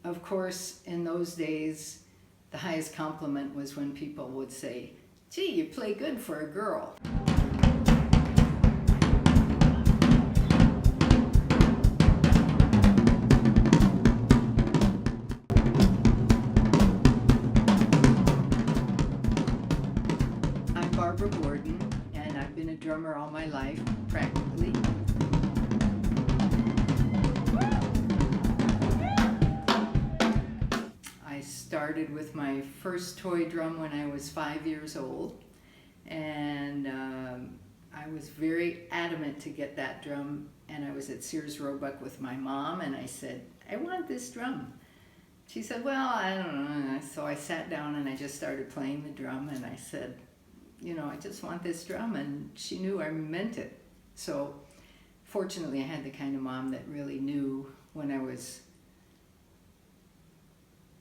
Of course, in those days, the highest compliment was when people would say, "Gee, you play good for a girl." I'm Barbara Borden, and I've been a drummer all my life, practically. I started with my first toy drum when I was 5 years old, and I was very adamant to get that drum, and I was at Sears Roebuck with my mom, and I said, "I want this drum." She said, "Well, I don't know." So I sat down and I just started playing the drum, and I said, "I just want this drum," and she knew I meant it. So fortunately, I had the kind of mom that really knew when I was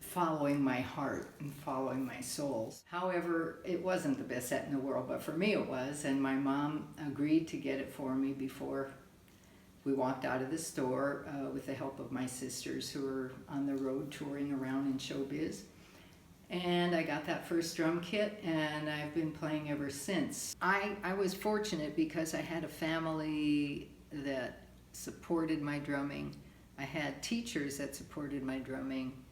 following my heart and following my soul. However, it wasn't the best set in the world, but for me it was, and my mom agreed to get it for me before we walked out of the store with the help of my sisters who were on the road touring around in showbiz. And I got that first drum kit, and I've been playing ever since. I was fortunate because I had a family that supported my drumming. I had teachers that supported my drumming.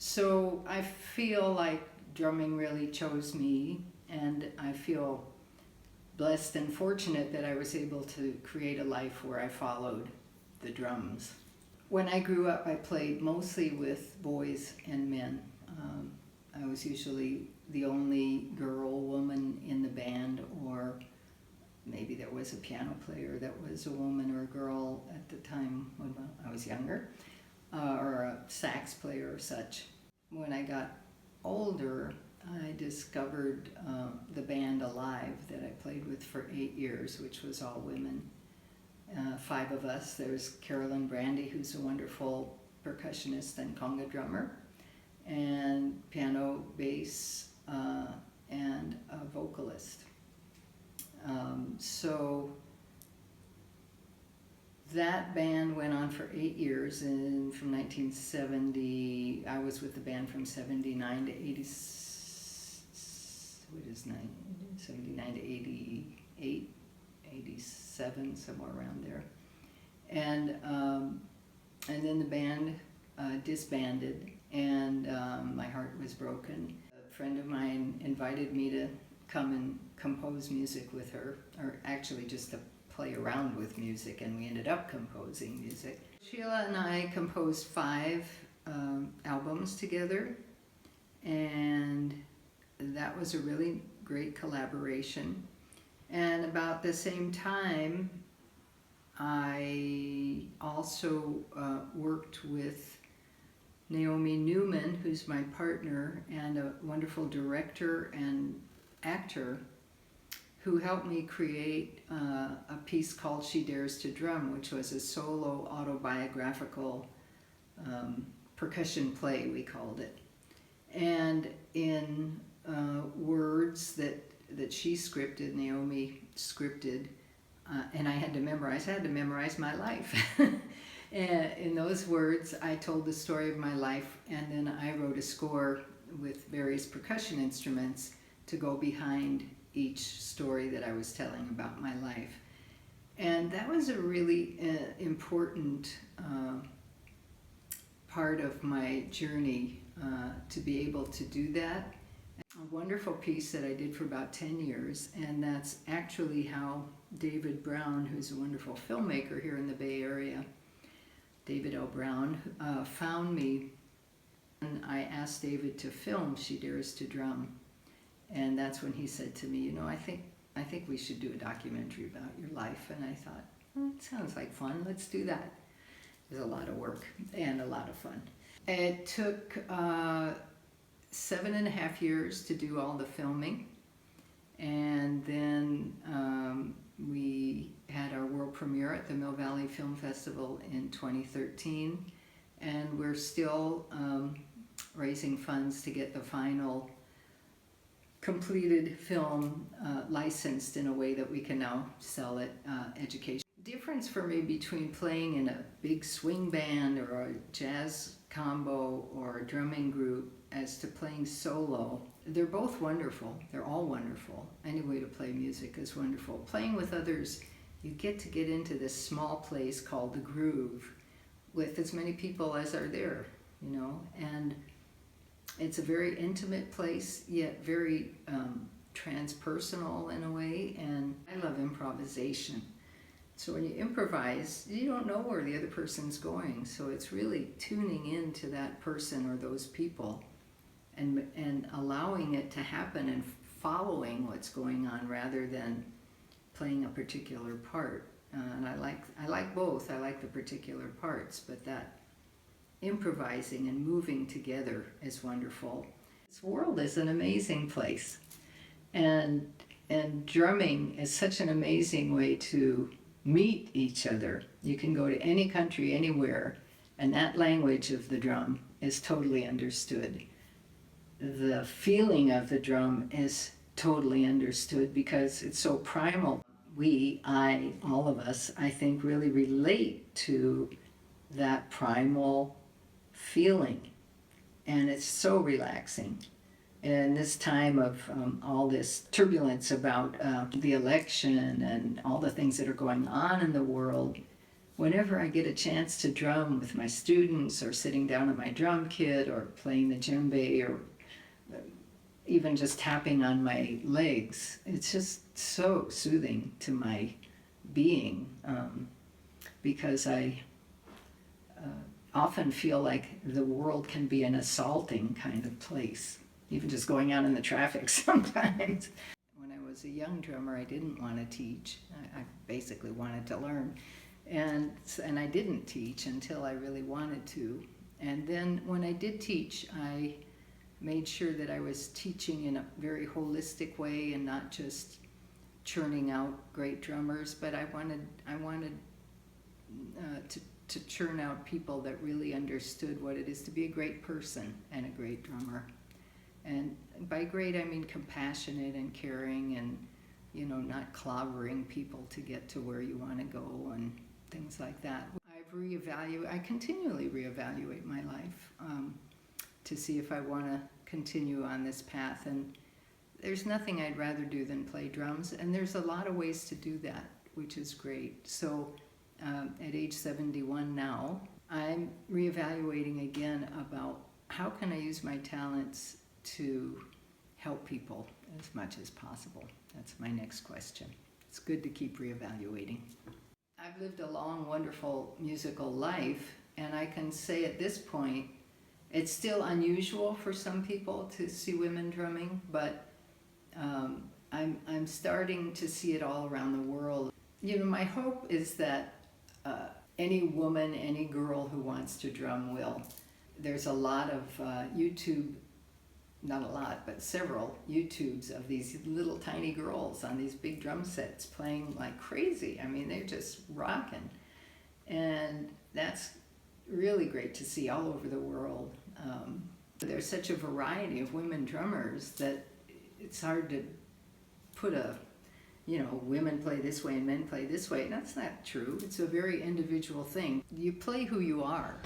So I feel like drumming really chose me, and I feel blessed and fortunate that I was able to create a life where I followed the drums. When I grew up, I played mostly with boys and men. I was usually the only girl, woman in the band, or maybe there was a piano player that was a woman or a girl at the time when I was younger, or a sax player or such. When I got older, I discovered the band Alive that I played with for 8 years, which was all women. 5 of us. There's Carolyn Brandy, who's a wonderful percussionist and conga drummer, and piano, bass, and a vocalist. So that band went on for 8 years, and from 1970, I was with the band from 79 to 80, 79 to 88, 87, somewhere around there. And then the band disbanded, and my heart was broken. A friend of mine invited me to come and compose music with her, or actually just to play around with music, and we ended up composing music. Sheila and I composed 5 albums together, and that was a really great collaboration. And about the same time, I also worked with Naomi Newman, who's my partner and a wonderful director and actor, who helped me create a piece called She Dares to Drum, which was a solo autobiographical percussion play, we called it. And in words that she scripted, Naomi scripted, and I had to memorize my life. And in those words, I told the story of my life, and then I wrote a score with various percussion instruments to go behind each story that I was telling about my life. And that was a really important part of my journey to be able to do that. A wonderful piece that I did for about 10 years, and that's actually how David Brown, who's a wonderful filmmaker here in the Bay Area, David L. Brown, found me. And I asked David to film She Dares to Drum. And that's when he said to me, I think we should do a documentary about your life. And I thought, it sounds like fun, let's do that. It was a lot of work and a lot of fun. It took 7.5 years to do all the filming. And then we had our world premiere at the Mill Valley Film Festival in 2013. And we're still raising funds to get the final completed film licensed in a way that we can now sell it, education. Difference for me between playing in a big swing band or a jazz combo or a drumming group as to playing solo. They're both wonderful. They're all wonderful. Any way to play music is wonderful. Playing with others, you get into this small place called the groove with as many people as are there, you know, and it's a very intimate place, yet very transpersonal in a way, and I love improvisation. So when you improvise, you don't know where the other person's going, so it's really tuning into that person or those people and allowing it to happen and following what's going on rather than playing a particular part. And I like both. I like the particular parts, but that improvising and moving together is wonderful. This world is an amazing place, and drumming is such an amazing way to meet each other. You can go to any country, anywhere, and that language of the drum is totally understood. The feeling of the drum is totally understood because it's so primal. All of us, I think, really relate to that primal feeling, and it's so relaxing. In this time of all this turbulence about the election and all the things that are going on in the world, whenever I get a chance to drum with my students or sitting down at my drum kit or playing the djembe or even just tapping on my legs, it's just so soothing to my being, because I often feel like the world can be an assaulting kind of place, even just going out in the traffic sometimes. When I was a young drummer, I didn't want to teach. I basically wanted to learn, and I didn't teach until I really wanted to. And then when I did teach, I made sure that I was teaching in a very holistic way and not just churning out great drummers, but I wanted to churn out people that really understood what it is to be a great person and a great drummer. And by great, I mean compassionate and caring and, you know, not clobbering people to get to where you want to go and things like that. I continually reevaluate my life to see if I want to continue on this path. And there's nothing I'd rather do than play drums. And there's a lot of ways to do that, which is great. So at age 71 now, I'm reevaluating again about how can I use my talents to help people as much as possible. That's my next question. It's good to keep reevaluating. I've lived a long, wonderful musical life, and I can say at this point, it's still unusual for some people to see women drumming, but I'm starting to see it all around the world. You know, my hope is that any woman, any girl who wants to drum will. There's a lot of YouTube, not a lot, but several YouTubes of these little tiny girls on these big drum sets playing like crazy. I mean, they're just rocking. And that's really great to see all over the world. There's such a variety of women drummers that it's hard to put women play this way and men play this way. That's not true. It's a very individual thing. You play who you are.